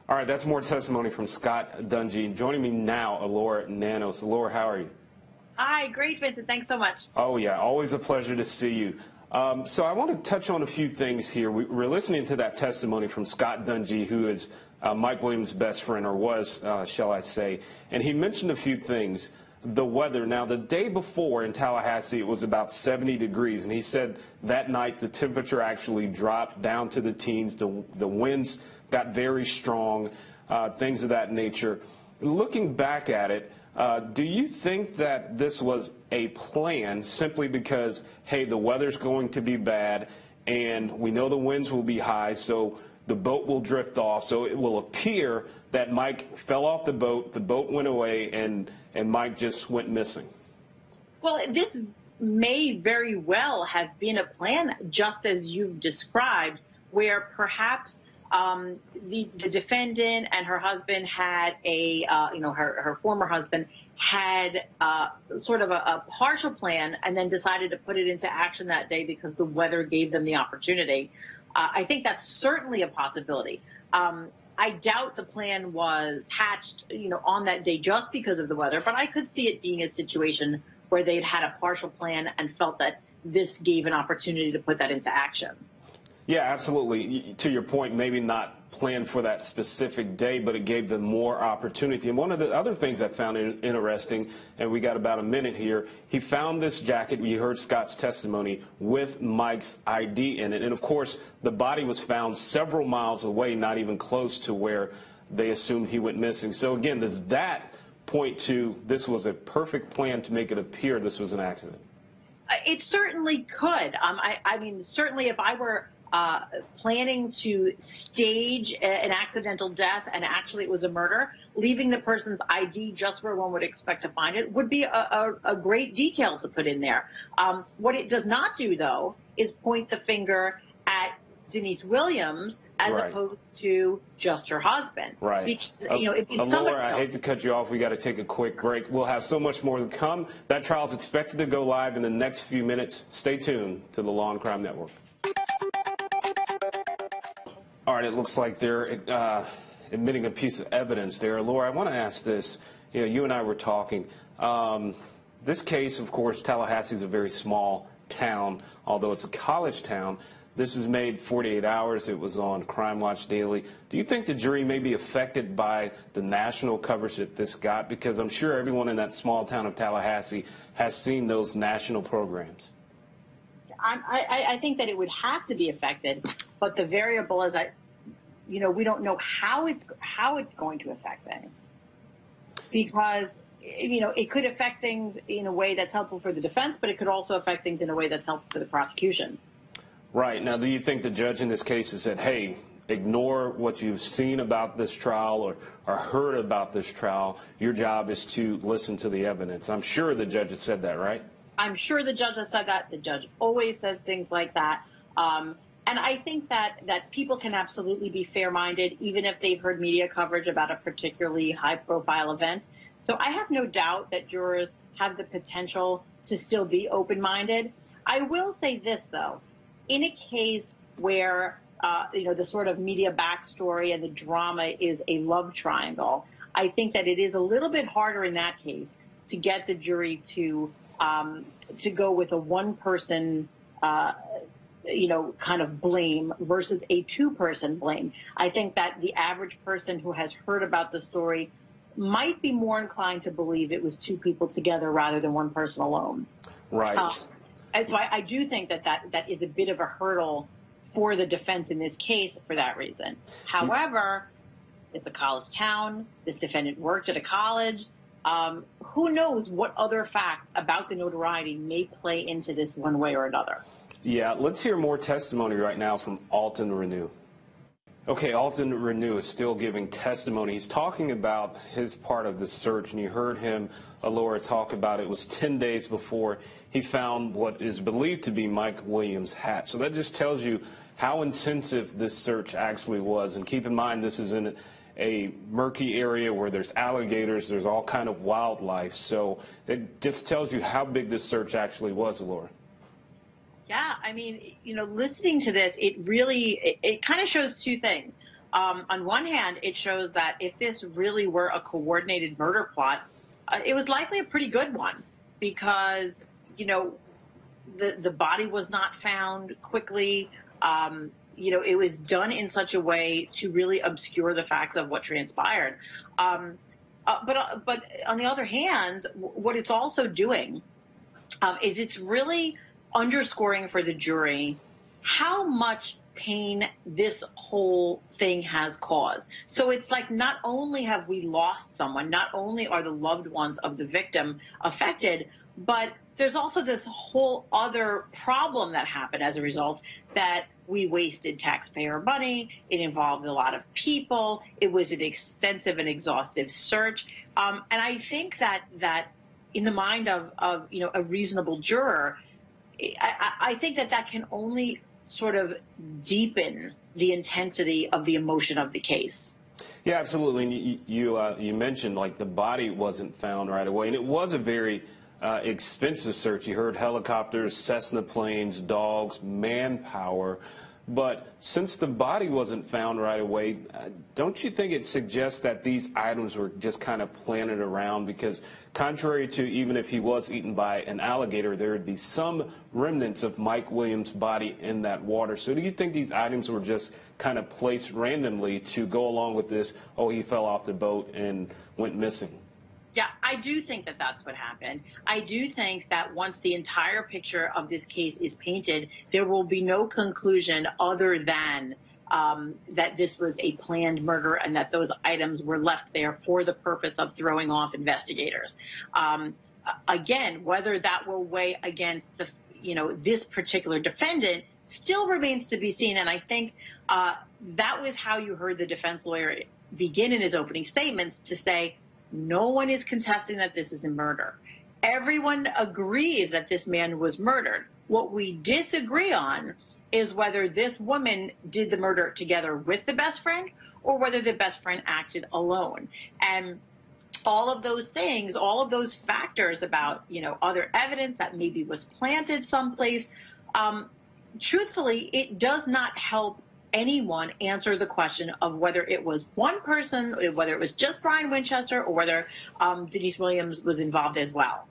All right, that's more testimony from Scott Dungy. Joining me now, Elura Nanos. Elura, how are you? Hi, great, Vincent. Thanks so much. Oh, yeah, always a pleasure to see you. So I want to touch on a few things here. We're listening to that testimony from Scott Dungy, who is Mike Williams' best friend, or was, shall I say, and he mentioned a few things. The weather. Now, the day before in Tallahassee, it was about 70 degrees, and he said that night the temperature actually dropped down to the teens. The winds got very strong, things of that nature. Looking back at it, do you think that this was a plan simply because, hey, the weather's going to be bad and we know the winds will be high, so the boat will drift off, so it will appear that Mike fell off the boat went away, and Mike just went missing? Well, this may very well have been a plan, just as you've described, where perhaps the defendant and her husband had her former husband had sort of a partial plan and then decided to put it into action that day because the weather gave them the opportunity. I think that's certainly a possibility. I doubt the plan was hatched, on that day just because of the weather, but I could see it being a situation where they'd had a partial plan and felt that this gave an opportunity to put that into action. Yeah, absolutely. To your point, maybe not planned for that specific day, but it gave them more opportunity. And one of the other things I found interesting, and we got about a minute here, he found this jacket, you heard Scott's testimony, with Mike's ID in it. And, of course, the body was found several miles away, not even close to where they assumed he went missing. So, again, does that point to this was a perfect plan to make it appear this was an accident? It certainly could. I mean, certainly if I were planning to stage an accidental death and actually it was a murder, leaving the person's ID just where one would expect to find it would be a great detail to put in there. What it does not do, though, is point the finger at Denise Williams as right. opposed to just her husband. Right. Because, Elura, I hate to cut you off. We got to take a quick break. We'll have so much more to come. That trial is expected to go live in the next few minutes. Stay tuned to the Law and Crime Network. All right, it looks like they're admitting a piece of evidence there. Laura, I want to ask this. You and I were talking. This case, of course, Tallahassee is a very small town, although it's a college town. This is made 48 hours. It was on Crime Watch Daily. Do you think the jury may be affected by the national coverage that this got? Because I'm sure everyone in that small town of Tallahassee has seen those national programs. I think that it would have to be affected, but the variable is we don't know how it's going to affect things, because it could affect things in a way that's helpful for the defense, but it could also affect things in a way that's helpful for the prosecution. Right. Now, do you think the judge in this case has said, hey, ignore what you've seen about this trial or heard about this trial? Your job is to listen to the evidence. I'm sure the judge has said that, right? I'm sure the judge has said that. The judge always says things like that. And I think that people can absolutely be fair-minded, even if they've heard media coverage about a particularly high-profile event. So I have no doubt that jurors have the potential to still be open-minded. I will say this, though. In a case where, the sort of media backstory and the drama is a love triangle, I think that it is a little bit harder in that case to get the jury to go with a one-person, kind of blame versus a two-person blame. I think that the average person who has heard about the story might be more inclined to believe it was two people together rather than one person alone. Right. So I do think that is a bit of a hurdle for the defense in this case for that reason. However, it's a college town. This defendant worked at a college. Who knows what other facts about the notoriety may play into this one way or another. Yeah, let's hear more testimony right now from Alton Renew. Okay, Alton Renew is still giving testimony. He's talking about his part of the search, and you heard him, Elura, talk about it was 10 days before he found what is believed to be Mike Williams' hat. So that just tells you how intensive this search actually was. And keep in mind, this is in a murky area where there's alligators, there's all kind of wildlife. So it just tells you how big this search actually was, Elura. Yeah, I mean, listening to this, it kind of shows two things. On one hand, it shows that if this really were a coordinated murder plot, it was likely a pretty good one because, the body was not found quickly. It was done in such a way to really obscure the facts of what transpired. But on the other hand, what it's also doing is it's really underscoring for the jury how much pain this whole thing has caused. So it's like not only have we lost someone, not only are the loved ones of the victim affected, but there's also this whole other problem that happened as a result, that we wasted taxpayer money. It involved a lot of people. It was an extensive and exhaustive search. And I think that in the mind of a reasonable juror, I think that can only sort of deepen the intensity of the emotion of the case. Yeah, absolutely. And you mentioned like the body wasn't found right away, and it was a very expensive search. You heard helicopters, Cessna planes, dogs, manpower. But since the body wasn't found right away, don't you think it suggests that these items were just kind of planted around? Because contrary to even if he was eaten by an alligator, there would be some remnants of Mike Williams' body in that water. So do you think these items were just kind of placed randomly to go along with this, oh, he fell off the boat and went missing? Yeah, I do think that that's what happened. I do think that once the entire picture of this case is painted, there will be no conclusion other than that this was a planned murder and that those items were left there for the purpose of throwing off investigators. Again, whether that will weigh against this particular defendant still remains to be seen. And I think that was how you heard the defense lawyer begin in his opening statements to say, no one is contesting that this is a murder. Everyone agrees that this man was murdered. What we disagree on is whether this woman did the murder together with the best friend or whether the best friend acted alone. And all of those things, all of those factors about, other evidence that maybe was planted someplace, truthfully, it does not help anyone answer the question of whether it was one person, whether it was just Brian Winchester, or whether Denise Williams was involved as well.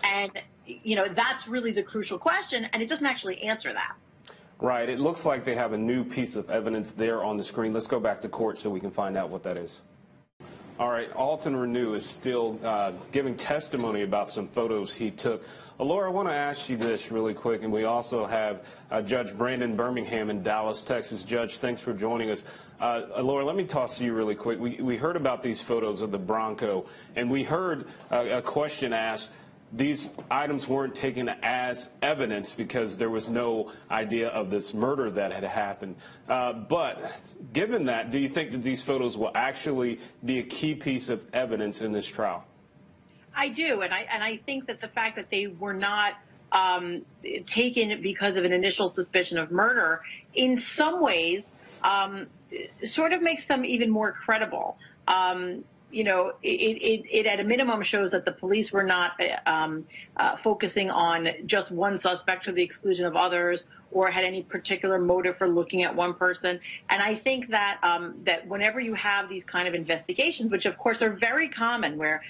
And, that's really the crucial question, and it doesn't actually answer that. Right. It looks like they have a new piece of evidence there on the screen. Let's go back to court so we can find out what that is. All right. Alton Renew is still giving testimony about some photos he took. Elura, I want to ask you this really quick, and we also have Judge Brandon Birmingham in Dallas, Texas. Judge, thanks for joining us. Elura, let me toss to you really quick. We heard about these photos of the Bronco, and we heard a question asked. These items weren't taken as evidence because there was no idea of this murder that had happened. But given that, do you think that these photos will actually be a key piece of evidence in this trial? I do, and I think that the fact that they were not taken because of an initial suspicion of murder, in some ways, sort of makes them even more credible. It at a minimum shows that the police were not focusing on just one suspect to the exclusion of others, or had any particular motive for looking at one person. And I think that that whenever you have these kind of investigations, which of course are very common, where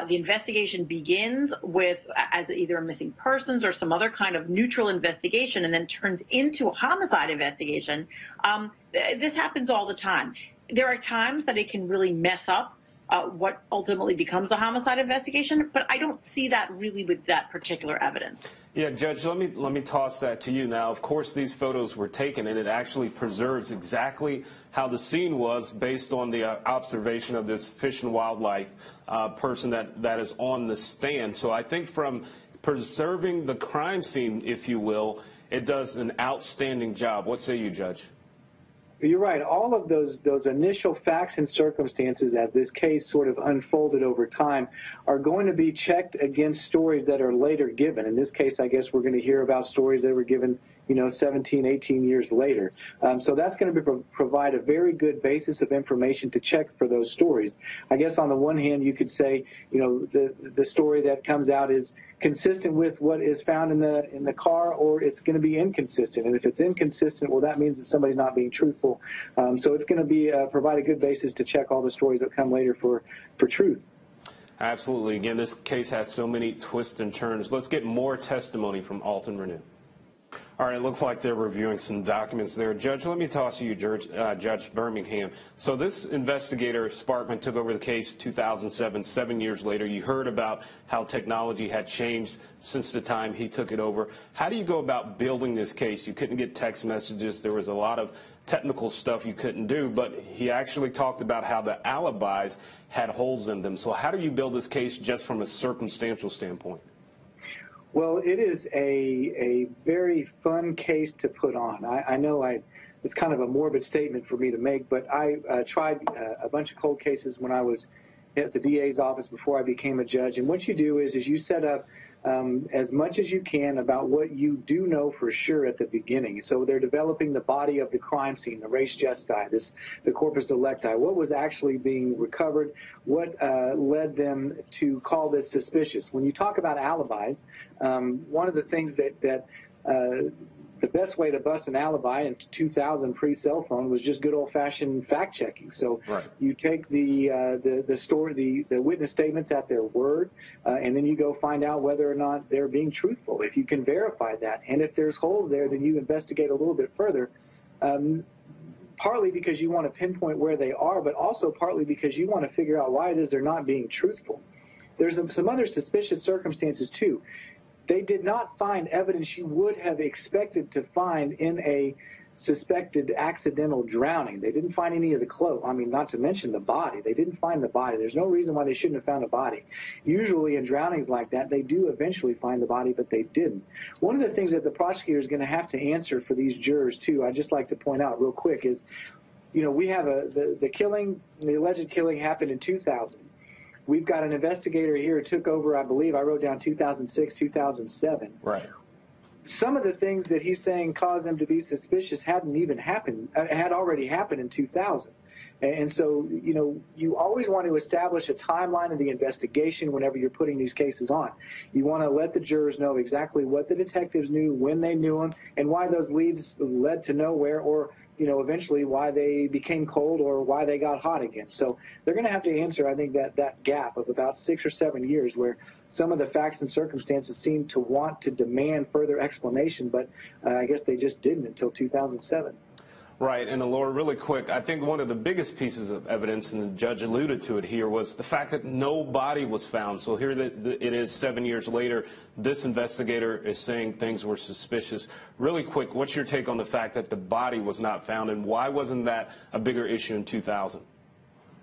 the investigation begins with as either missing persons or some other kind of neutral investigation and then turns into a homicide investigation, this happens all the time. There are times that it can really mess up what ultimately becomes a homicide investigation, but I don't see that really with that particular evidence. Yeah, Judge, let me toss that to you now. Of course, these photos were taken, and it actually preserves exactly how the scene was based on the observation of this Fish and Wildlife person that is on the stand. So I think from preserving the crime scene, if you will, it does an outstanding job. What say you, Judge? You're right. All of those initial facts and circumstances as this case sort of unfolded over time are going to be checked against stories that are later given. In this case, I guess we're going to hear about stories that were given 17, 18 years later. So that's going to provide a very good basis of information to check for those stories. I guess on the one hand, you could say, the story that comes out is consistent with what is found in the car, or it's going to be inconsistent. And if it's inconsistent, well, that means that somebody's not being truthful. So it's going to be provide a good basis to check all the stories that come later for truth. Absolutely. Again, this case has so many twists and turns. Let's get more testimony from Alton Renew. All right, it looks like they're reviewing some documents there. Judge, let me toss to you, Judge Birmingham. So this investigator, Sparkman, took over the case 2007, 7 years later. You heard about how technology had changed since the time he took it over. How do you go about building this case? You couldn't get text messages. There was a lot of technical stuff you couldn't do, but he actually talked about how the alibis had holes in them. So how do you build this case just from a circumstantial standpoint? Well, it is a very fun case to put on. I know it's kind of a morbid statement for me to make, but I tried a bunch of cold cases when I was at the DA's office before I became a judge. And what you do is you set up as much as you can about what you do know for sure at the beginning. So they're developing the body of the crime scene, the res gestae, the corpus delicti, what was actually being recovered, what led them to call this suspicious. When you talk about alibis, one of the things that the best way to bust an alibi in 2000 pre-cell phone was just good old-fashioned fact-checking. So right. You take the story, the witness statements at their word, and then you go find out whether or not they're being truthful. If you can verify that, and if there's holes there, then you investigate a little bit further. Partly because you want to pinpoint where they are, but also partly because you want to figure out why it is they're not being truthful. There's some other suspicious circumstances too. They did not find evidence you would have expected to find in a suspected accidental drowning. They didn't find any of the clothes. I mean, not to mention the body. They didn't find the body. There's no reason why they shouldn't have found a body. Usually in drownings like that, they do eventually find the body, but they didn't. One of the things that the prosecutor is going to have to answer for these jurors, too, I'd just like to point out real quick is, we have the killing, the alleged killing happened in 2000. We've got an investigator here who took over, I believe, I wrote down 2006, 2007. Right. Some of the things that he's saying caused them to be suspicious hadn't even happened, had already happened in 2000. And so, you always want to establish a timeline of the investigation whenever you're putting these cases on. You want to let the jurors know exactly what the detectives knew, when they knew them, and why those leads led to nowhere, or eventually why they became cold or why they got hot again. So they're going to have to answer, I think, that gap of about 6 or 7 years where some of the facts and circumstances seem to want to demand further explanation, but I guess they just didn't until 2007. Right, and Elura, really quick, I think one of the biggest pieces of evidence, and the judge alluded to it here, was the fact that no body was found. So here it is 7 years later, this investigator is saying things were suspicious. Really quick, what's your take on the fact that the body was not found, and why wasn't that a bigger issue in 2000?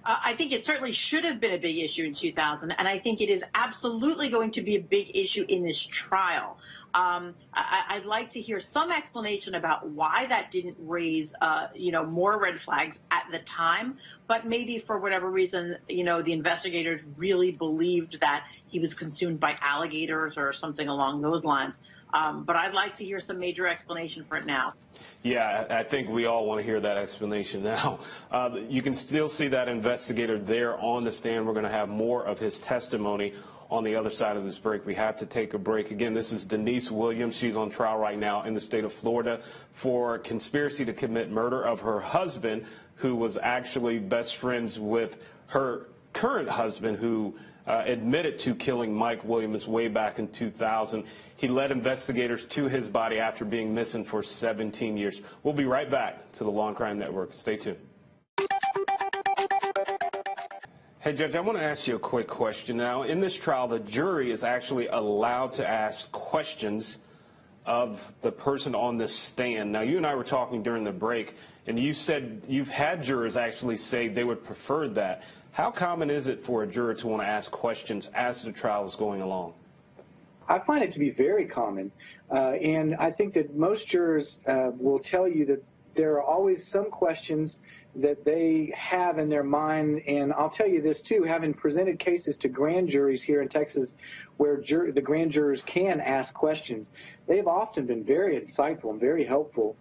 I think it certainly should have been a big issue in 2000, and I think it is absolutely going to be a big issue in this trial. I'd like to hear some explanation about why that didn't raise, more red flags at the time, but maybe for whatever reason, the investigators really believed that he was consumed by alligators or something along those lines. But I'd like to hear some major explanation for it now. Yeah, I think we all want to hear that explanation now. You can still see that investigator there on the stand. We're going to have more of his testimony on the other side of this break. We have to take a break. Again, this is Denise Williams. She's on trial right now in the state of Florida for conspiracy to commit murder of her husband, who was actually best friends with her current husband, who admitted to killing Mike Williams way back in 2000. He led investigators to his body after being missing for 17 years. We'll be right back to the Law&Crime Network. Stay tuned. Hey, Judge, I want to ask you a quick question. Now, in this trial, the jury is actually allowed to ask questions of the person on the stand. Now, you and I were talking during the break, and you said you've had jurors actually say they would prefer that. How common is it for a juror to want to ask questions as the trial is going along? I find it to be very common, and I think that most jurors will tell you that there are always some questions that they have in their mind. And I'll tell you this too, having presented cases to grand juries here in Texas where the grand jurors can ask questions, they've often been very insightful and very helpful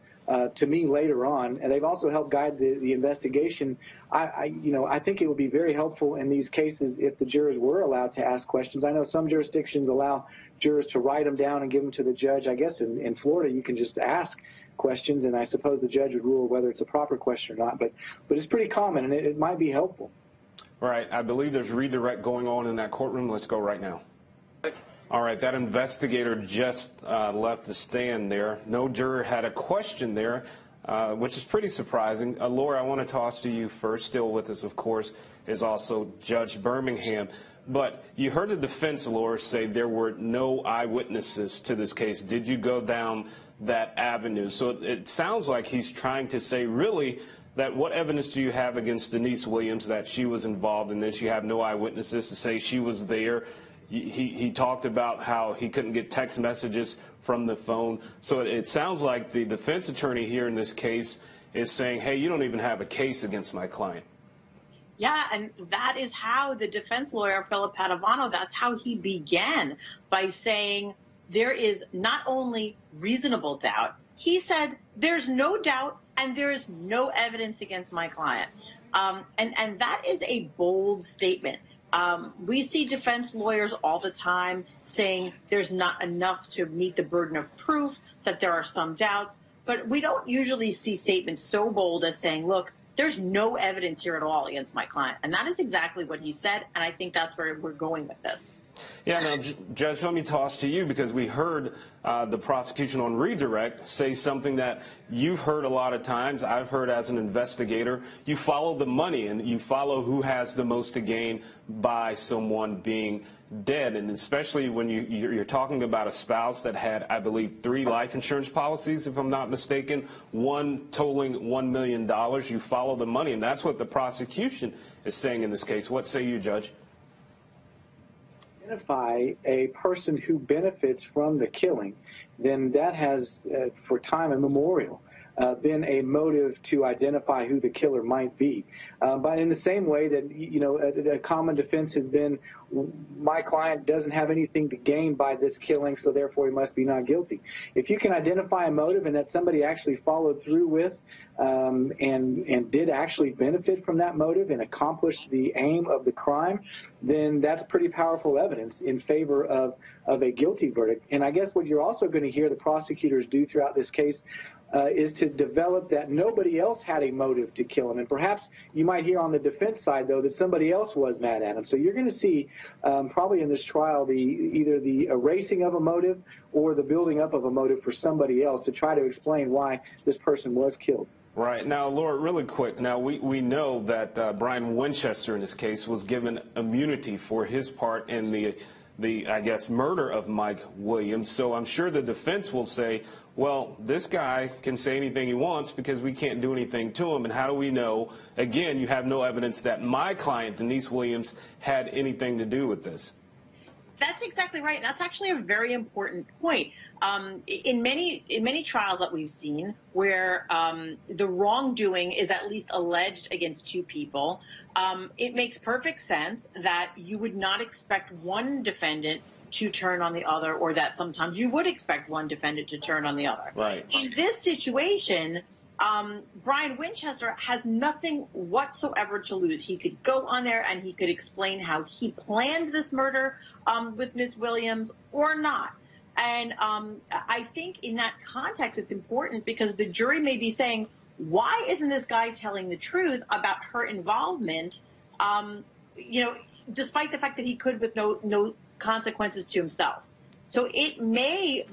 to me later on, and they've also helped guide the investigation. I think it would be very helpful in these cases if the jurors were allowed to ask questions. I know some jurisdictions allow jurors to write them down and give them to the judge. I guess in Florida you can just ask questions, and I suppose the judge would rule whether it's a proper question or not. But it's pretty common, and it might be helpful. Right. I believe there's redirect going on in that courtroom. Let's go right now. All right, that investigator just left the stand there. No juror had a question there, which is pretty surprising. Laura, I want to toss to you first. Still with us, of course, is also Judge Birmingham. But you heard the defense lawyer say there were no eyewitnesses to this case. Did you go down that avenue? So it sounds like he's trying to say, really, that what evidence do you have against Denise Williams that she was involved in this? You have no eyewitnesses to say she was there. He talked about how he couldn't get text messages from the phone. So it sounds like the defense attorney here in this case is saying, hey, you don't even have a case against my client. Yeah, and that is how the defense lawyer, Philip Padovano, that's how he began, by saying there is not only reasonable doubt, he said there's no doubt and there is no evidence against my client. And that is a bold statement. We see defense lawyers all the time saying there's not enough to meet the burden of proof, that there are some doubts, but we don't usually see statements so bold as saying, look, there's no evidence here at all against my client. And that is exactly what he said, and I think that's where we're going with this. Yeah, now, Judge, let me toss to you, because we heard the prosecution on redirect say something that you've heard a lot of times. I've heard as an investigator. You follow the money, and you follow who has the most to gain by someone being dead. And especially when you're talking about a spouse that had, I believe, 3 life insurance policies, if I'm not mistaken, one totaling $1 million. You follow the money, and that's what the prosecution is saying in this case. What say you, Judge? Identify a person who benefits from the killing, then that has, for time immemorial, been a motive to identify who the killer might be. But in the same way that, a common defense has been, my client doesn't have anything to gain by this killing, so therefore he must be not guilty. If you can identify a motive and that somebody actually followed through with and did actually benefit from that motive and accomplish the aim of the crime, then that's pretty powerful evidence in favor of a guilty verdict. And I guess what you're also going to hear the prosecutors do throughout this case is to develop that nobody else had a motive to kill him. And perhaps you might hear on the defense side, though, that somebody else was mad at him. So you're going to see probably in this trial either the erasing of a motive or the building up of a motive for somebody else to try to explain why this person was killed. Right. Now, Laura, really quick, now we know that Brian Winchester in this case was given immunity for his part in the I guess, murder of Mike Williams. So I'm sure the defense will say, well, this guy can say anything he wants because we can't do anything to him. And how do we know? Again, you have no evidence that my client, Denise Williams, had anything to do with this. That's exactly right. That's actually a very important point. In many trials that we've seen where the wrongdoing is at least alleged against 2 people, it makes perfect sense that you would not expect one defendant to turn on the other, or that sometimes you would expect one defendant to turn on the other. Right. In this situation, Brian Winchester has nothing whatsoever to lose. He could go on there and he could explain how he planned this murder with Ms. Williams or not. And I think in that context, it's important because the jury may be saying, why isn't this guy telling the truth about her involvement, despite the fact that he could with no consequences to himself. So it may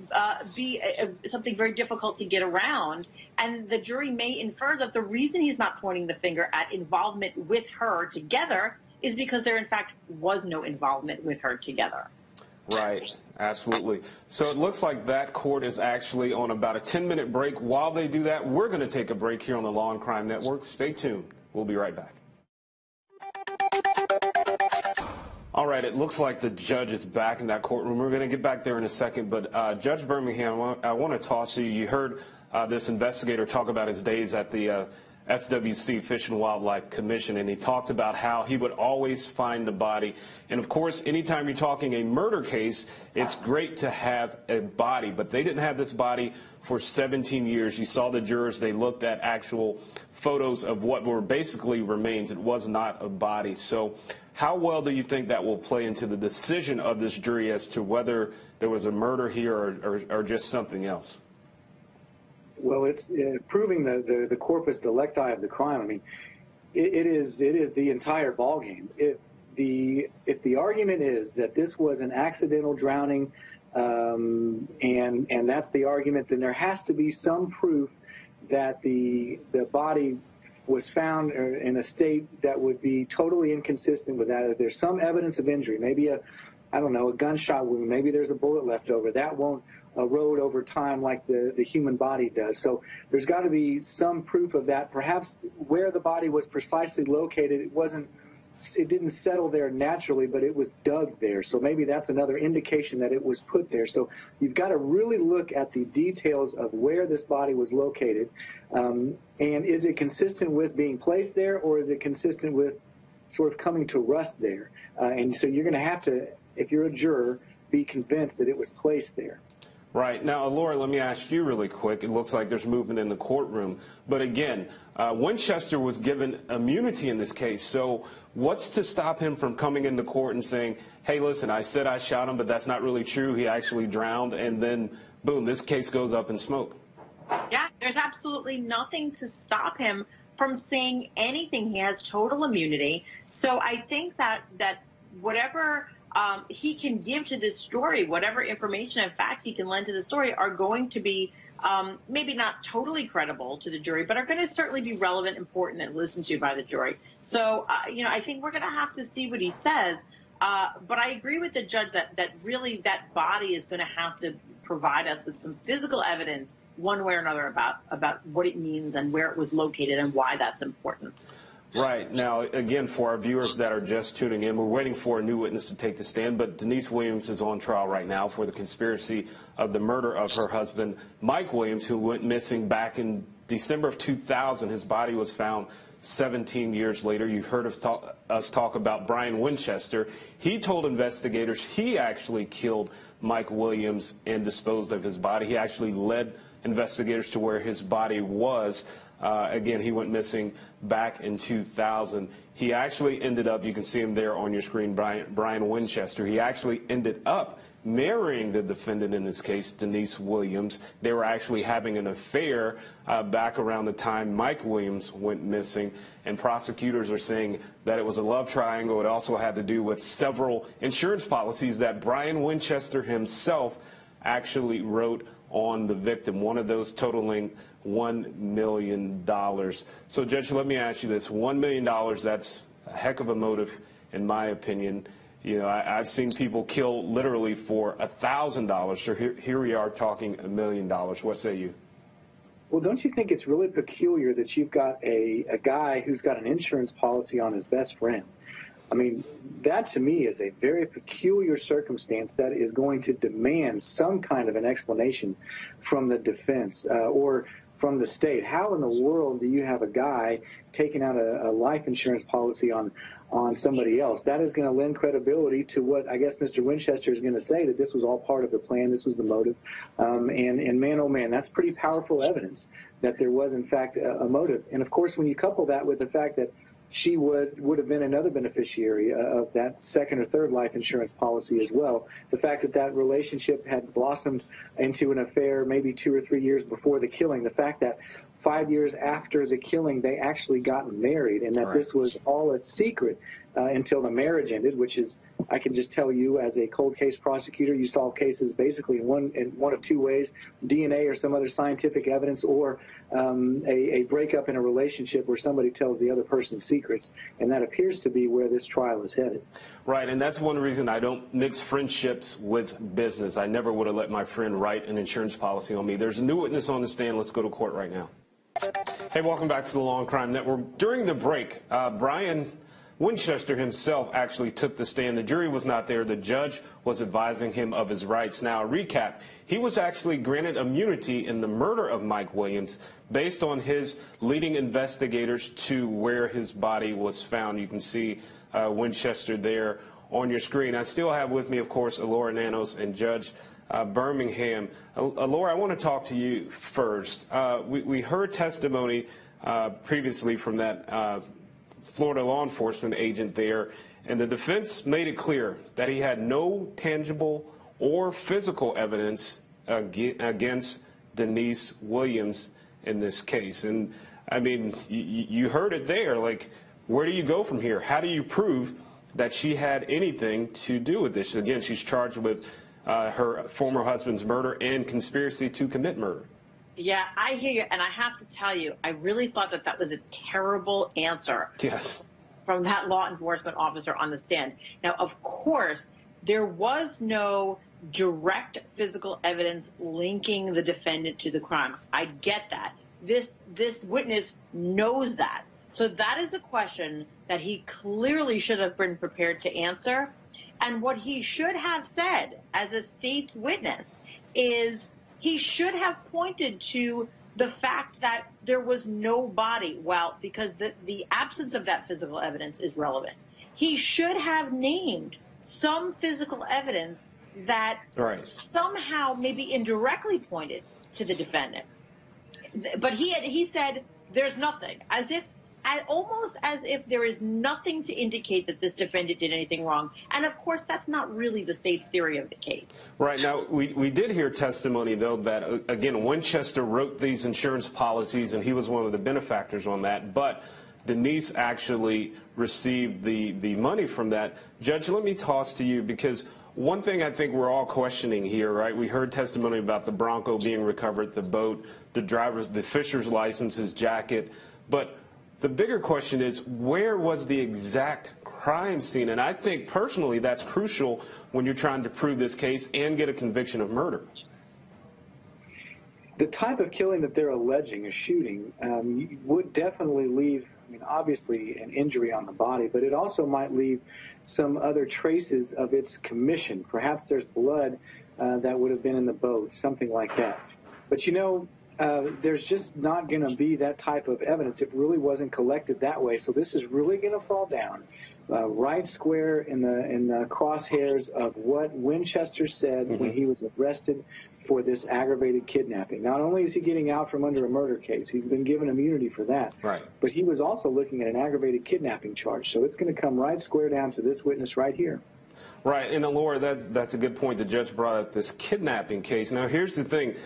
be something very difficult to get around, and the jury may infer that the reason he's not pointing the finger at involvement with her together is because there, in fact, was no involvement with her together. Right, absolutely. So it looks like that court is actually on about a 10-minute break. While they do that, we're going to take a break here on the Law and Crime Network. Stay tuned. We'll be right back. All right, it looks like the judge is back in that courtroom. We're going to get back there in a second, but Judge Birmingham, I want to toss you. You heard this investigator talk about his days at the FWC, Fish and Wildlife Commission, and he talked about how he would always find the body. And of course, anytime you're talking a murder case, it's great to have a body, but they didn't have this body for 17 years. You saw the jurors, they looked at actual photos of what were basically remains. It was not a body. So how well do you think that will play into the decision of this jury as to whether there was a murder here or just something else? Well, it's proving the corpus delicti of the crime. I mean, it is the entire ballgame. If the argument is that this was an accidental drowning, and that's the argument, then there has to be some proof that the body was found in a state that would be totally inconsistent with that. If there's some evidence of injury, maybe a gunshot wound, maybe there's a bullet left over, that won't erode over time like the human body does. So there's got to be some proof of that. Perhaps where the body was precisely located, it didn't settle there naturally, but it was dug there. So maybe that's another indication that it was put there. So you've got to really look at the details of where this body was located. And is it consistent with being placed there, or is it consistent with sort of coming to rust there? And so you're going to have to, if you're a juror, be convinced that it was placed there. Right. Now, Elura, let me ask you really quick. It looks like there's movement in the courtroom. But again, Winchester was given immunity in this case. So what's to stop him from coming into court and saying, hey, listen, I said I shot him, but that's not really true. He actually drowned. And then, boom, this case goes up in smoke. Yeah, there's absolutely nothing to stop him from saying anything. He has total immunity. So I think that whatever he can give to this story, whatever information and facts he can lend to the story, are going to be maybe not totally credible to the jury, but are going to certainly be relevant, important, and listened to by the jury. So, I think we're going to have to see what he says. But I agree with the judge that really that body is going to have to provide us with some physical evidence one way or another about what it means and where it was located and why that's important. Right. Now, again, for our viewers that are just tuning in, we're waiting for a new witness to take the stand, but Denise Williams is on trial right now for the conspiracy of the murder of her husband, Mike Williams, who went missing back in December of 2000. His body was found 17 years later. You've heard us talk about Brian Winchester. He told investigators he actually killed Mike Williams and disposed of his body. He actually led investigators to where his body was. Again, he went missing back in 2000. He actually ended up, you can see him there on your screen, Brian Winchester. He actually ended up marrying the defendant in this case, Denise Williams. They were actually having an affair back around the time Mike Williams went missing. And prosecutors are saying that it was a love triangle. It also had to do with several insurance policies that Brian Winchester himself actually wrote on the victim, one of those totaling $1 million. So, Judge, let me ask you this. $1 million, that's a heck of a motive, in my opinion. You know, I've seen people kill literally for $1,000. So here we are talking $1 million. What say you? Well, don't you think it's really peculiar that you've got a guy who's got an insurance policy on his best friend? I mean, that to me is a very peculiar circumstance that is going to demand some kind of an explanation from the defense or from the state. How in the world do you have a guy taking out a life insurance policy on somebody else? That is going to lend credibility to what I guess Mr. Winchester is going to say, that this was all part of the plan, this was the motive. And man, oh man, that's pretty powerful evidence that there was in fact a motive. And of course, when you couple that with the fact that she would have been another beneficiary of that second or third life insurance policy as well. The fact that that relationship had blossomed into an affair maybe 2 or 3 years before the killing, the fact that 5 years after the killing they actually got married, and that this was all a secret until the marriage ended, which is, I can just tell you as a cold case prosecutor, you solve cases basically in one of two ways: DNA or some other scientific evidence, or a breakup in a relationship where somebody tells the other person's secrets, and that appears to be where this trial is headed. Right, and that's one reason I don't mix friendships with business. I never would have let my friend write an insurance policy on me. There's a new witness on the stand. Let's go to court right now. Hey, welcome back to the Law&Crime Network. During the break, Brian Winchester himself actually took the stand. The jury was not there. The judge was advising him of his rights. Now, a recap, he was actually granted immunity in the murder of Mike Williams based on his leading investigators to where his body was found. You can see Winchester there on your screen. I still have with me, of course, Elura Nanos and Judge Birmingham. Elura, I want to talk to you first. We heard testimony previously from that Florida law enforcement agent there, and the defense made it clear that he had no tangible or physical evidence against Denise Williams in this case. And I mean, you heard it there. Like, where do you go from here? How do you prove that she had anything to do with this? Again, she's charged with her former husband's murder and conspiracy to commit murder. Yeah, I hear you, and I have to tell you, I really thought that that was a terrible answer. Yes. From that law enforcement officer on the stand. Now, of course, there was no direct physical evidence linking the defendant to the crime. I get that. This witness knows that. So that is the question that he clearly should have been prepared to answer. And what he should have said as a state's witness is he should have pointed to the fact that there was no body. Well, because the absence of that physical evidence is relevant. He should have named some physical evidence that somehow maybe indirectly pointed to the defendant. But he said there's nothing, almost as if there is nothing to indicate that this defendant did anything wrong. And, of course, that's not really the state's theory of the case. Right. Now, we did hear testimony, though, that, again, Winchester wrote these insurance policies, and he was one of the benefactors on that. But Denise actually received the money from that. Judge, let me toss to you, because one thing I think we're all questioning here, right? We heard testimony about the Bronco being recovered, the boat, the fisher's license, his jacket. But the bigger question is, where was the exact crime scene? And I think, personally, that's crucial when you're trying to prove this case and get a conviction of murder. The type of killing that they're alleging, a shooting, would definitely leave, I mean, obviously an injury on the body, but it also might leave some other traces of its commission. Perhaps there's blood that would have been in the boat, something like that. But, you know, there's just not going to be that type of evidence. It really wasn't collected that way. So this is really going to fall down right square in the crosshairs of what Winchester said when he was arrested for this aggravated kidnapping. Not only is he getting out from under a murder case, he's been given immunity for that, but he was also looking at an aggravated kidnapping charge. So it's going to come right square down to this witness right here. Right. And, Laura, that's a good point. The judge brought up this kidnapping case. Now, here's the thing.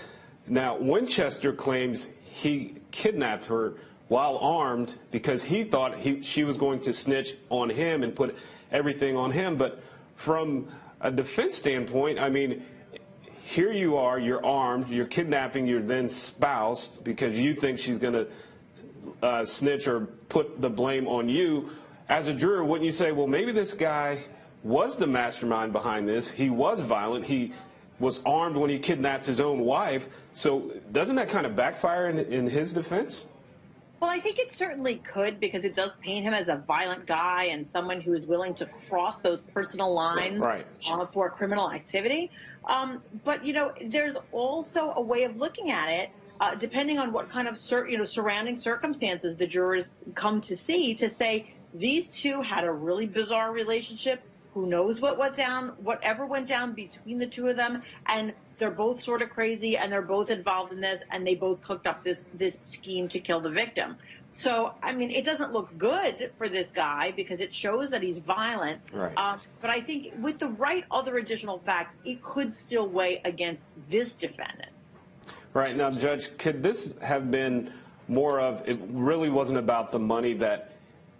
Now, Winchester claims he kidnapped her while armed because he thought she was going to snitch on him and put everything on him. But from a defense standpoint, I mean, here you are, you're armed, you're kidnapping your then spouse because you think she's going to snitch or put the blame on you. As a juror, wouldn't you say, well, maybe this guy was the mastermind behind this. He was violent. He was armed when he kidnapped his own wife. So doesn't that kind of backfire in his defense? Well, I think it certainly could, because it does paint him as a violent guy and someone who is willing to cross those personal lines for criminal activity. But, you know, there's also a way of looking at it, depending on what kind of surrounding circumstances the jurors come to see, to say these two had a really bizarre relationship. Who knows whatever went down between the two of them, and they're both sort of crazy, and they're both involved in this, and they both cooked up this scheme to kill the victim. So, I mean, it doesn't look good for this guy because it shows that he's violent. Right. But I think with the right other additional facts, it could still weigh against this defendant. Right. Now, Judge, could this have been more of, it really wasn't about the money, that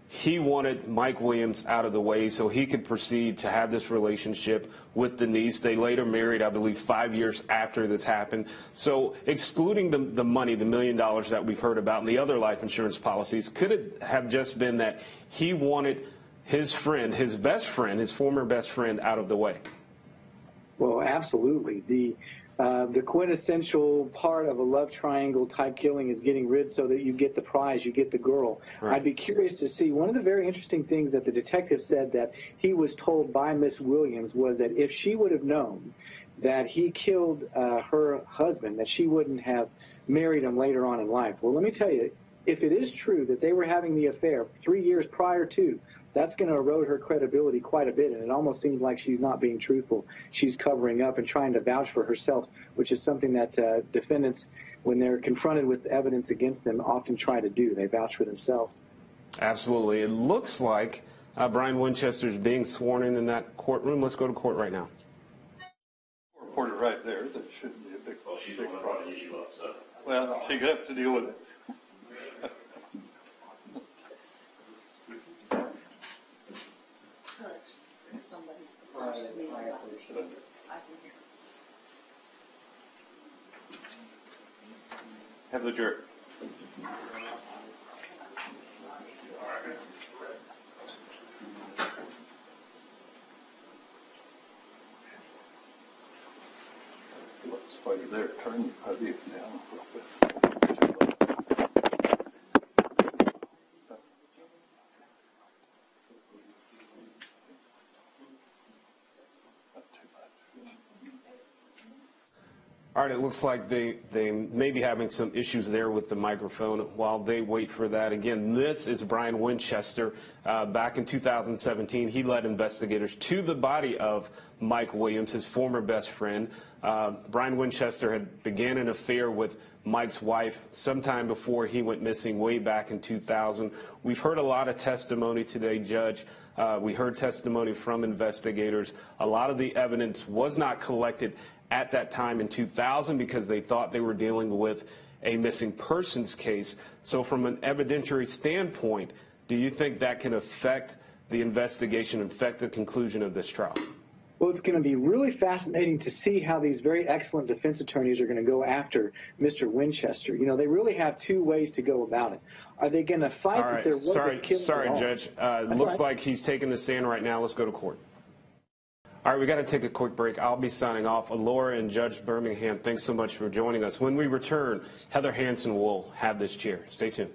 he wanted Mike Williams out of the way so he could proceed to have this relationship with Denise. They later married, I believe, 5 years after this happened. So excluding the money, the $1 million that we've heard about and the other life insurance policies, could it have just been that he wanted his friend, his best friend, his former best friend, out of the way? Well, absolutely. The quintessential part of a love triangle type killing is getting rid so that you get the prize, you get the girl. Right. I'd be curious to see. One of the very interesting things that the detective said that he was told by Miss Williams was that if she would have known that he killed her husband, that she wouldn't have married him later on in life. Well, let me tell you, if it is true that they were having the affair 3 years prior to, that's going to erode her credibility quite a bit, and it almost seems like she's not being truthful. She's covering up and trying to vouch for herself, which is something that defendants, when they're confronted with evidence against them, often try to do. They vouch for themselves. Absolutely. It looks like Brian Winchester is being sworn in that courtroom. Let's go to court right now. Reporter right there. That shouldn't be a big problem. Well, she's the one that brought the issue up, so. Well, she could have to deal with it. Have the jury. While you're there, turn the podium down a little bit. All right, it looks like they may be having some issues there with the microphone while they wait for that. Again, this is Brian Winchester. Back in 2017, he led investigators to the body of Mike Williams, his former best friend. Brian Winchester had began an affair with Mike's wife sometime before he went missing way back in 2000. We've heard a lot of testimony today, Judge. We heard testimony from investigators. A lot of the evidence was not collected at that time in 2000 because they thought they were dealing with a missing persons case. So from an evidentiary standpoint, do you think that can affect the investigation, affect the conclusion of this trial? Well, it's going to be really fascinating to see how these very excellent defense attorneys are going to go after Mr. Winchester. You know, they really have two ways to go about it. Are they going to fight that there was a killing? Sorry, Judge. Looks like he's taking the stand right now. Let's go to court. All right, we got to take a quick break. I'll be signing off. Elura and Judge Birmingham, thanks so much for joining us. When we return, Heather Hansen will have this chair. Stay tuned.